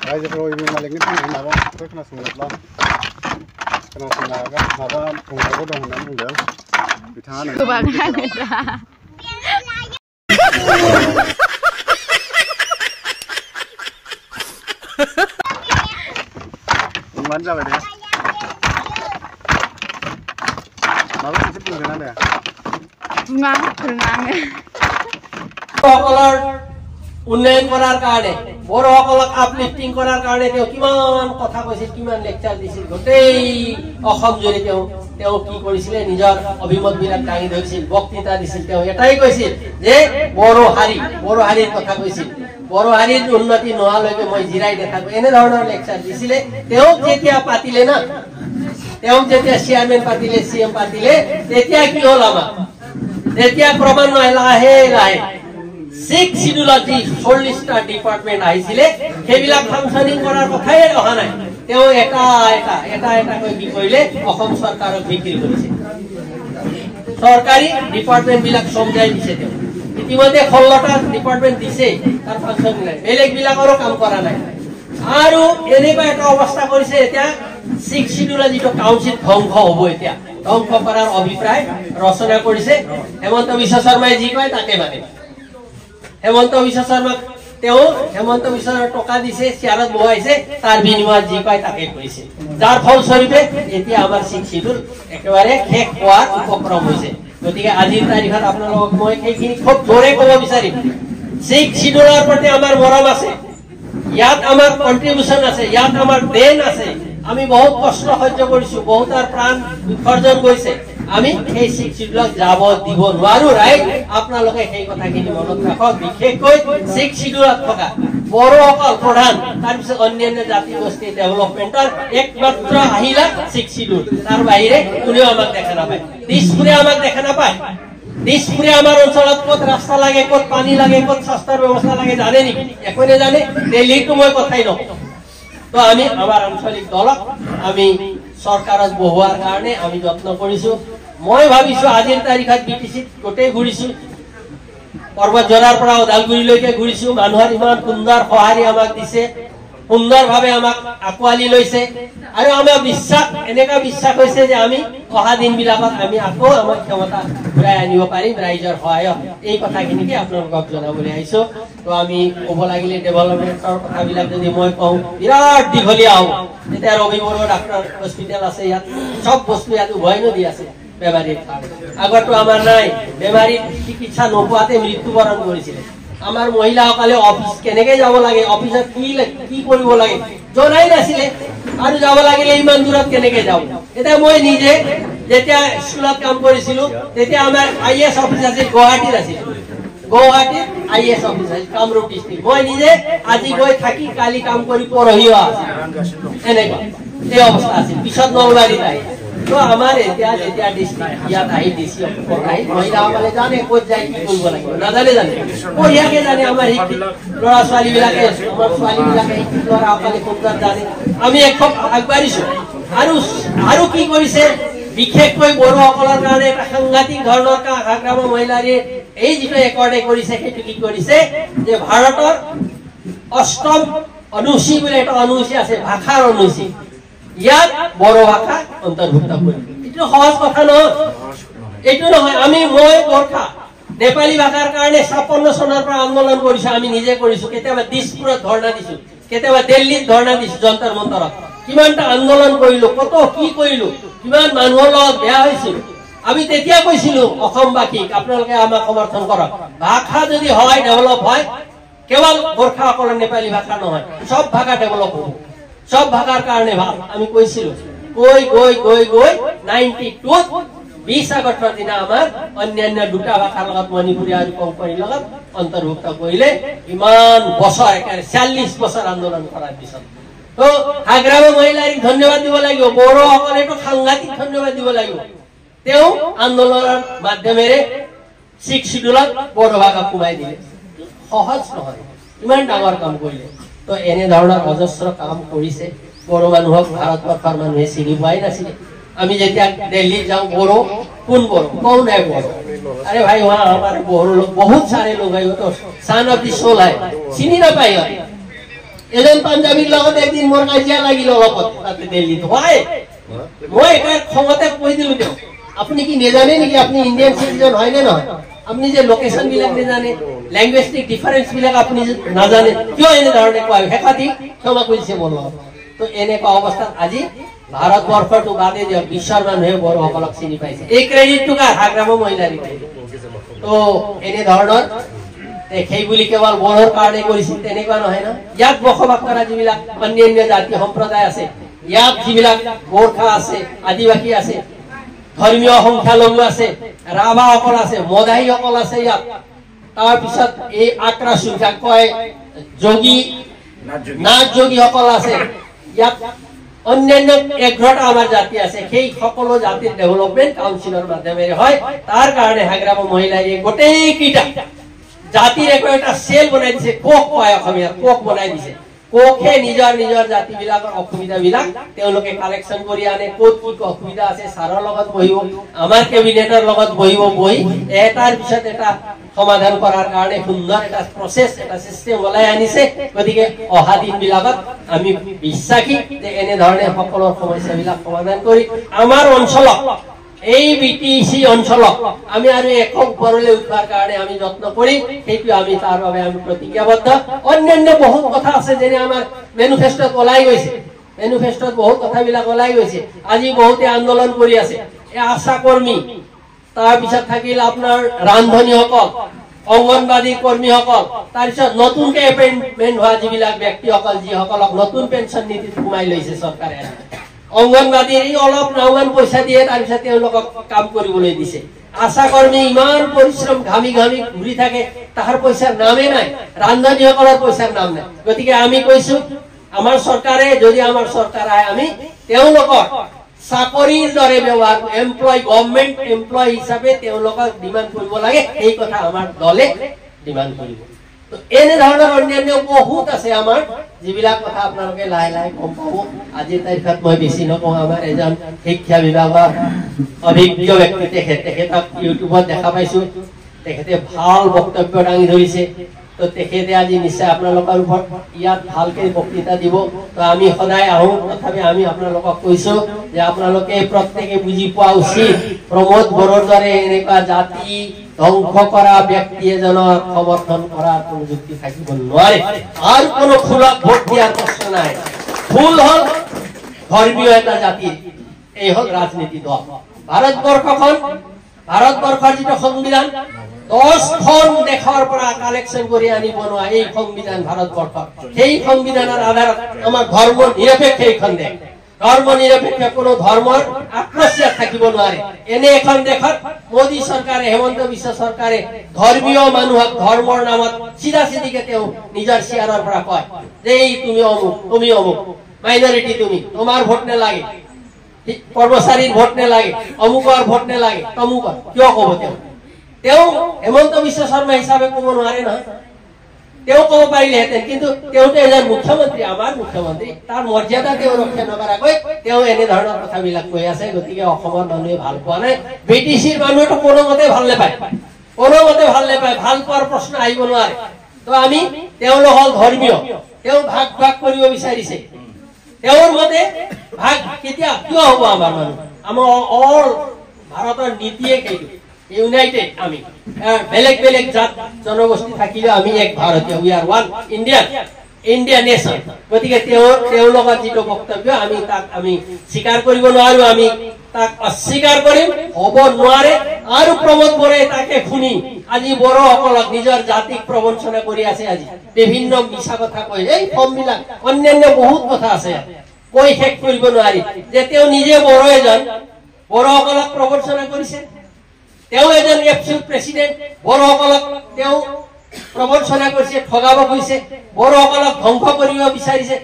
रायजोफोराव इबि मालिकनि बुंनाय माबाफोर खोनासङोब्ला खोनासंनो हागोन माबा बुंनांगौ दं होननानै बुंदों बिथाङा बुंबानो जाबाय दे माबा मोनसे बुंगोन ना दे बुङा फोरोङा आङो সকলৰ উন্নয়ন কৰাৰ কাৰণে বড়সকলক আপলিফটিং কৰাৰ কাৰণে তেওঁ কিমান কথা কৈছিল কিমান লেকচাৰ দিছিল গোটেই অসম জুৰি তেওঁ কি কৰিছিলে নিজৰ অভিমতবিলাক দাঙি ধৰিছিল বক্তৃতা দিছিল তেওঁ এটাই কৈছিল যে বড় হাৰিৰ কথা কৈছিল বড় হাৰিৰ উন্নতি নোহালৈকে মই জিৰাই নাথাকো এনে ধৰণৰ লেকচাৰ দিছিলে তেওঁ যেতিয়া পাতিলে না তেওঁ যেতিয়া চেয়াৰমেন পাতিলে সিএম পাতিলে তেতিয়া কি হ'ল আমাৰ তেতিয়া ক্ৰমান্বয়ে লাহে লাহে 6 শিডিউলজি 40টা ডিপাৰ্টমেন্ট আহিছিলে সেইবিলাক ফাংশনিং কৰাৰ কথাই অহা নাই তেওঁ এটা কৈ কি কৰিলে অসম চৰকাৰক বিক্ৰী কৰিছে চৰকাৰী ডিপাৰ্টমেন্ট বিলাক সমজাই দিছে তেওঁ ইতিমধ্যে 16টা ডিপাৰ্টমেন্ট দিছে তাৰ ফাংশন নাই বেলেগ বিলাকৰো কাম কৰা নাই আৰু এনেকুৱা এটা অৱস্থা কৰিছে এতিয়া 6 শিডিউলজি তো কাউন্সিল ধ্বংস হ'ব এতিয়া ধ্বংস কৰাৰ অভিপ্ৰায় ৰচনা কৰিছে হেমন্ত বিশ্ব শৰ্মাই যি কয় তাকে মানে হেমন্ত বিশ্ব শৰ্মাক হেমন্ত বিশ্বৰ টকা দিছে চেয়াৰত বহাইছে তাৰ বিনিময়ত যি কয় তাকে কৰিছে যাৰ ফলস্বৰূপে এতিয়া আমাৰ 6 শিডিউল একেবাৰে শেষ হোৱাৰ উপক্ৰম হৈছে গতিকে আজিৰ তাৰিখত আপোনালোকক মই সেইখিনি খুব জোৰে ক'ব বিচাৰিম 6 শিডিউলৰ প্ৰতি আমাৰ মৰম আছে ইয়াত আমাৰ কন্ট্ৰিবিউশন আছে ইয়াত আমাৰ দেন আছে আমি বহুত কষ্ট সহ্য কৰিছো বহুতৰ প্ৰাণ বিসৰ্জন গৈছে আমি এই 6 শিডিউলক যাব দিব নোৱাৰো ৰাইট আপোনালোকে সেই কথাখিনি মনত ৰাখক বিশেষকৈ 6 শিডিউলত থকা বড়সকল প্ৰধান তাৰ পিছত অন্যান্য জাতি গোষ্ঠী ডেভেলপমেন্টৰ একমাত্ৰ আহিলা 6 শিডিউল তাৰ বাহিৰে কোনেও আমাক দেখা নাপায় দিশপুৰে আমাক দেখা নাপায় দিশপুৰে আমাৰ অঞ্চলত ক'ত ৰাস্তা লাগে ক'ত পানী লাগে ক'ত স্বাস্থ্যৰ ব্যৱস্থা লাগে জানে নেকি একো নাজানে দিল্লীতো মই কথাই নকওঁ তো আমি আমাৰ আঞ্চলিক দলক আমি চৰকাৰত বহুৱাৰ কাৰণে আমি যত্ন কৰিছো মই ভাবিছো আজিৰ তাৰিখত বিটিচিত গোটেই ঘূৰিছো পৰ্বত জৰাৰ পৰা ওদালগুৰিলৈকে ঘূৰিছো মানুহৰ ইমান সুন্দৰ সঁহাৰি আমাক দিছে সুন্দৰভাৱে আমাক আকোৱালি লৈছে আৰু আমাৰ বিশ্বাস এনেকা বিশ্বাস হৈছে যে আমি অহা দিনবিলাকত আমি আকৌ আমাৰ ক্ষমতা ঘূৰাই আনিব পাৰিম ৰাইজৰ সহায়ত এই কথাখিনিকে আপোনালোকক জনাবলৈ আহিছো তো আমি ক'ব লাগিলে ডেভেলপমেন্টৰ কথাবিলাক যদি মই কওঁ বিৰাট দীঘলীয়া হ'ব এতিয়া ৰবি বড়ো ডাক্তৰ হস্পিটেল আছে ইয়াত চব বস্তু ইয়াত উভয় নদী আছে বেমাৰীৰ আগতো আমাৰ নাই বেমাৰীৰ চিকিৎসা নোপোৱাতে মৃত্যুবৰণ কৰিছিলে আমাৰ মহিলাসকলে অফিচ কেনেকৈ যাব লাগে অফিচত কি কৰিব লাগে জনাই নাছিলে আৰু যাব লাগিলে ইমান দূৰত কেনেকৈ যাওঁ এতিয়া মই নিজে যেতিয়া স্কুলত কাম কৰিছিলো তেতিয়া আমাৰ IAS অফিচ আছিল গুৱাহাটীত আছিল গুৱাহাটীত IAS অফিচ আছিল কামৰূপ ডিষ্ট্ৰিক্ট মই নিজে আজি গৈ থাকি কালি কাম কৰি পৰহিও আছিল এনেকুৱা এই অৱস্থা আছিল পিছত নলবাৰীত আহিল তো আমাৰ এতিয়া যেতিয়া ডিষ্ট্ৰিক্ট ইয়াত আহি ডিচি পঢ়াই মহিলাসকলে জানে ক'ত যায় কি কৰিব লাগিব নাজানে পঢ়িয়াকে জানে আমাৰ শিক্ষিত ল'ৰা ছোৱালীবিলাকে আমাৰ ছোৱালীবিলাকে শিক্ষিত ল'ৰাসকলে সুন্দৰ জানে আমি খুব আগবাঢ়িছো আৰু কি কৰিছে বিশেষকৈ বড়োসকলৰ কাৰণে এটা সাংঘাতিক ধৰণৰ হাগ্ৰামা মহিলাৰে এই যিটো একৰ্ডে কৰিছে সেইটো কি কৰিছে যে ভাৰতৰ 8ম অনুসূচী বুলি এটা অনুসূচী আছে ভাষাৰ অনুসূচী ইয়াত বড়ো ভাষা অন্তৰ্ভুক্ত কৰি এইটো সহজ কথা নহয় এইটো নহয় মই গোৰ্খা নেপালী ভাষাৰ কাৰণে 56 চনৰ পৰা আন্দোলন কৰিছো আমি নিজে কৰিছো কেতিয়াবা দিশপুৰত ধৰ্ণা দিছো কেতিয়াবা দিল্লীত ধৰ্ণা দিছো যন্তৰ মন্তৰত কিমানটা আন্দোলন কৰিলো কত কি কৰিলো কিমান মানুহৰ লগত বেয়া হৈছিল আমি তেতিয়া কৈছিলো অসমবাসীক আপোনালোকে আমাক সমৰ্থন কৰক ভাষা যদি হয় ডেভেলপ হয় কেৱল গোৰ্খাসকলৰ নেপালী ভাষা নহয় সব ভাষা ডেভেলপ হ'ব সব ভাষাৰ কাৰণে ভাল আমি কৈছিলো গৈ 92 20 আগষ্টৰ দিনা আমাৰ অন্যান্য দুটা ভাষাৰ লগত মণিপুৰী আৰু কংকণীৰ লগত অন্তৰ্ভুক্ত কৰিলে ইমান বছৰ 40 বছৰ আন্দোলন কৰাৰ পিছত তো হাগ্ৰামা মহিলাক ধন্যবাদ দিব লাগিব বড়োসকলেতো সাংঘাতিক ধন্যবাদ দিব লাগিব তেওঁ আন্দোলনৰ মাধ্যমেৰে 6 শিডিউলত বড়ো ভাষা সোমাই দিলে সহজ নহয় ইমান ডাঙৰ কাম কৰিলে তো এনে ধৰণৰ অজস্ৰ কাম কৰিছে বড়ো মানুহক ভাৰতবৰ্ষৰ মানুহে চিনি পোৱাই নাছিলে আমি যেতিয়া दिल्ली जाऊं बोरो कौन है बोरो अरे भाई वहाँ हमारे बोरो लोग बहुत सारे लोग है वो तो सन ऑफ द सोल है चिनी ना पाई এজন পাঞ্জাবীৰ লগত একদিন মোৰ কাজিয়া লাগিল অলপত তাতে দিল্লীত হয় মই এটা খঙতে কৈ দিলো দিয়ক আপুনি কি নেজানে নেকি আপুনি ইণ্ডিয়ান সিটিজেন হয় নে নহয় আপনি যে লোকেশন বিলাক নেজানে ল্যাঙ্গুয়েজিক ডিফারেন্স বিলাক আপনি নাজানে কিয় এনে ধৰণে কয় হেকাতি ক্ষমা কৰিছে মোৰ লগত তো এনেকুৱা অৱস্থাত আজি ভাৰতবৰ্ষটো বাদে যে বিশ্বৰ মানুহে বড়োসকলক চিনি পাইছে এই ক্ৰেডিটটো কাৰ হাগ্ৰাম মহিলাৰ তো এনে ধৰণৰ সেই বুলি কেৱল বড়োৰ কাৰণে কৰিছিল তেনেকুৱা নহয় না ইয়াত বসবাস কৰা যিবিলাক অন্যান্য জাতি সম্প্ৰদায় আছে ইয়াত যিবিলাক গোৰ্খা আছে আদিবাসী আছে ধৰ্মীয় সংখ্যালঘু আছে ৰাভাসকল আছে মদাহীসকল আছে ইয়াত তাৰ পিছত এই আক্ৰা সংখ্যা কয় যোগী নাথ যোগীসকল আছে ইয়াত অন্যান্য 11টা আমাৰ জাতি আছে সেই সকলো জাতিৰ ডেভেলপমেন্ট কাউন্সিলৰ মাধ্যমেৰে হয় তাৰ কাৰণে হাগ্ৰাম মহিলাই গোটেই কিটা জাতিৰ একটা সেল বনাই দিছে কোক কয় অসমীয়া কোক বনাই দিছে কোকে নিজৰ নিজৰ জাতি বিলাকৰ অসুবিধা বিলাক তেওঁলোকে কালেকশন কৰি আনে কোত কি অসুবিধা আছে সাৰৰ লগত বহিব আমাৰ কেবিনেটৰ লগত বহিব বহি এটাৰ পিছত এটা সমাধান কৰাৰ কাৰণে সুন্দৰ এটা প্ৰসেস এটা সিস্টেম ওলাই আনিছে গতিকে অহা দিন বিলাকত আমি বিশ্বাসী যে এনে ধৰণে সকলো সমস্যা বিলাক সমাধান কৰি আমাৰ অঞ্চলত এই বিটিসি অঞ্চলক আমি আৰু একক ওপৰলৈ উঠাৰ কাৰণে আমি যত্ন কৰি সেইটো আমি তাৰ বাবে আমি প্ৰতিজ্ঞাবদ্ধ অন্যান্য বহুত কথা আছে যেনে আমাৰ মেনিফেস্টোত ওলাই গৈছে মেনিফেস্টোত বহুত কথাবিলাক ওলাই গৈছে আজি বহুতে আন্দোলন কৰি আছে এই আশা কৰ্মী তাৰ পিছত থাকিল আপোনাৰ ৰান্ধনীসকল অঙ্গনবাদী কৰ্মীসকল তাৰ পিছত নতুনকে এপইন্টমেন্ট হোৱা যিবিলাক ব্যক্তিসকল যিসকলক নতুন পেঞ্চন নীতিত সোমাই লৈছে চৰকাৰে অঙ্গনবাদী অলপ নাওমান পইচা দিয়ে তাৰ পিছত তেওঁলোকক কাম কৰিবলৈ দিছে আশা কৰ্মী ইমান পৰিশ্ৰম ঘামি ঘামি ঘূৰি থাকে তাহাৰ পইচাৰ নামে নাই ৰান্ধনীসকলৰ পইচাৰ নাম নাই গতিকে আমি কৈছো আমাৰ চৰকাৰে যদি আমাৰ চৰকাৰ আহে আমি তেওঁলোকক চাকৰিৰ দৰে ব্যৱহাৰ এমপ্লয় গভৰ্নমেন্ট এমপ্লয় হিচাপে তেওঁলোকক ডিমান্ড কৰিব লাগে এই কথা আমাৰ দলে ডিমান্ড কৰিব তো এনে ধৰণৰ অন্যান্য বহুত আছে আমাৰ যিবিলাক কথা আপোনালোকে লাহে লাহে গম পাব আজিৰ তাৰিখত মই বেছি নকওঁ আমাৰ এজন শিক্ষা বিভাগৰ অভিজ্ঞ ব্যক্তি তেখেতক ইউটিউবত দেখা পাইছো তেখেতে ভাল বক্তব্য দাঙি ধৰিছে তো তেখেতে আজি নিশ্চয় আপোনালোকৰ ওপৰত ইয়াত ভালকে বক্তৃতা দিব তো আমি সদায় আহোঁ তথাপি আমি আপোনালোকক কৈছো যে আপোনালোকে প্ৰত্যেকে বুজি পোৱা উচিত প্ৰমোদ বড়োৰ দৰে এনেকুৱা জাতি ধ্বংস কৰা ব্যক্তি এজনৰ সমৰ্থন কৰাৰ কোনো যুক্তি থাকিব নোৱাৰে আৰু কোনো ফুলক ভোট দিয়াৰ প্ৰশ্ন নাই ফুল হল ধৰ্মীয় এটা জাতি এই হল ৰাজনীতি দল ভাৰতবৰ্ষৰ যিটো সংবিধান 10খন দেশৰ পৰা কালেকশন কৰি আনি বনোৱা এই সংবিধান ভাৰতবৰ্ষৰ সেই সংবিধানৰ আধাৰত আমাৰ ধৰ্ম নিৰপেক্ষ এইখন দেশ ধৰ্ম নিৰপেক্ষ কোনো ধৰ্মৰ আক্ৰস্য থাকিব নোৱাৰে এনে এখন দেশত মোদী চৰকাৰে হেমন্ত বিশ্ব চৰকাৰে ধৰ্মীয় মানুহক ধৰ্মৰ নামত চিধা চিধিকে তেওঁ নিজৰ চিয়াৰৰ পৰা কয় যে এই তুমি অমুক মাইনৰিটি তুমি তোমাৰ ভোট নালাগে কৰ্মচাৰীৰ ভোট নালাগে অমুকৰ ভোট নালাগে তমুকৰ কিয় ক'ব তেওঁ হেমন্ত বিশ্ব শৰ্মা হিচাপে ক'ব নোৱাৰে নহয় তেওঁ ক'ব পাৰিলেহেঁতেন কিন্তু তেওঁতো এজন মুখ্যমন্ত্ৰী আমাৰ মুখ্যমন্ত্ৰী তাৰ মৰ্যাদা তেওঁ ৰক্ষা নকৰাকৈ তেওঁ এনে ধৰণৰ কথাবিলাক কৈ আছে গতিকে অসমৰ মানুহে ভাল পোৱা নাই ব্ৰিটিছৰ মানুহেতো কোনোমতে ভাল নাপায় ভাল পোৱাৰ প্ৰশ্ন আহিব নোৱাৰে তো আমি তেওঁলোক হল ধৰ্মীয় তেওঁ ভাগ কৰিব বিচাৰিছে তেওঁৰ মতে ভাগ কেতিয়া কিয় হ'ব আমাৰ মানুহ আমাৰ অল ভাৰতৰ নীতিয়ে সেইটো ইউনাইটেড আমি বেলেগ বেলেগ জাত জনগোষ্ঠী থাকিলে আমি এক ভাৰতীয় we are one Indian nation গতিকে তেওঁলোকৰ যিটো বক্তব্য আমি তাক আমি স্বীকাৰ কৰিব নোৱাৰো আমি তাক অস্বীকাৰ কৰিম হ'ব নোৱাৰে আৰু প্ৰমোদ বড়োৱে তাকে শুনি আজি বড়োসকলক নিজৰ জাতিক প্ৰবঞ্চনা কৰি আছে আজি বিভিন্ন মিছা কথা কৈ এই ফৰ্মবিলাক অন্যান্য বহুত কথা আছে কৈ শেষ কৰিব নোৱাৰি যে তেওঁ নিজে বড়ো এজন বড়োসকলক প্ৰবঞ্চনা কৰিছে তেওঁ এজন এপচুট প্ৰেসিডেন্ট বড়োসকলক তেওঁ প্ৰবঞ্চনা কৰিছে ঠগাব গৈছে বড়োসকলক ধ্বংস কৰিব বিচাৰিছে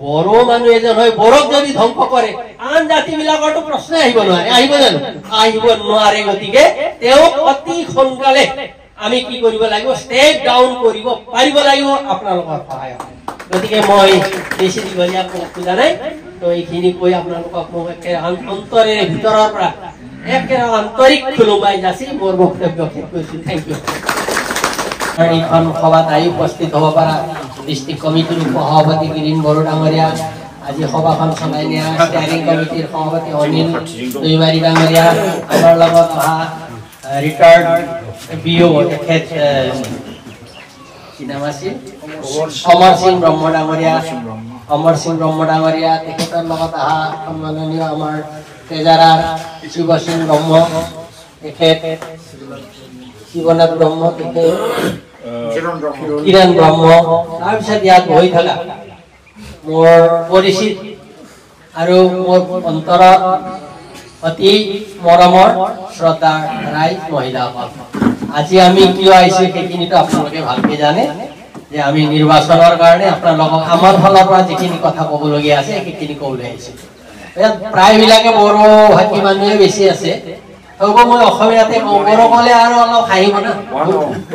বড়ো মানুহ এজন হয় বড়োক যদি ধ্বংস কৰে আন জাতিবিলাকৰতো প্ৰশ্ন আহিব নোৱাৰে আহিব জানো আহিব নোৱাৰে গতিকে তেওঁ অতি সোনকালে আমি কি কৰিব লাগিব ষ্টেপ ডাউন কৰিব পাৰিব লাগিব আপোনালোকৰ সহায়ত গতিকে মই বেছি দীঘলীয়া খোজা নাই তো এইখিনি কৈ আপোনালোকক মই অন্তৰেৰে ভিতৰৰ পৰা একেবাৰে আন্তৰিক খুলুমাই যাচি মোৰ বক্তব্য শেষ কৰিছো থেংক ইউ এইখন সভাত আহি উপস্থিত হ'ব পৰা ডিষ্ট্ৰিক্ট কমিটিৰ সভাপতি গিৰীন বড়ো ডাঙৰীয়া, আজি সভাখন চলাই নিয়া ষ্টেয়াৰিং কমিটিৰ সভাপতি অনিল দৈমাৰী ডাঙৰীয়া, আমাৰ লগত অহা ৰিটায়াৰ্ড BO তেখেত কি নাম আছিল অমৰ সিং ব্ৰহ্ম ডাঙৰীয়া, তেখেতৰ লগত অহা সন্মাননীয় আমাৰ ট্ৰেজাৰাৰ শিৱ সিং ব্ৰহ্ম, তেখেত শিৱনাথ ব্ৰহ্ম, তেখেত কিৰণ ব্ৰহ্ম, তাৰপিছত ইয়াত বহি থকা মোৰ পৰিচিত আৰু মোৰ অন্তৰত অতি মৰমৰ শ্ৰদ্ধাৰ ৰাইজ মহিলাসকল, আজি আমি কিয় আহিছো সেইখিনিতো আপোনালোকে ভালকে জানে যে আমি নিৰ্বাচনৰ কাৰণে আপোনালোকক আমাৰ ফালৰ পৰা যিখিনি কথা ক'বলগীয়া আছে সেইখিনি ক'বলৈ আহিছো। ইয়াত প্ৰায়বিলাকে বড়ো ভাষী মানুহে বেছি আছে, হ'ব মই অসমীয়াতে কওঁ, বড়ো ক'লে আৰু অলপ হাঁহিব না,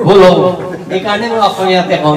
ভুল হ'ব, সেইকাৰণে মই অসমীয়াতে কওঁ।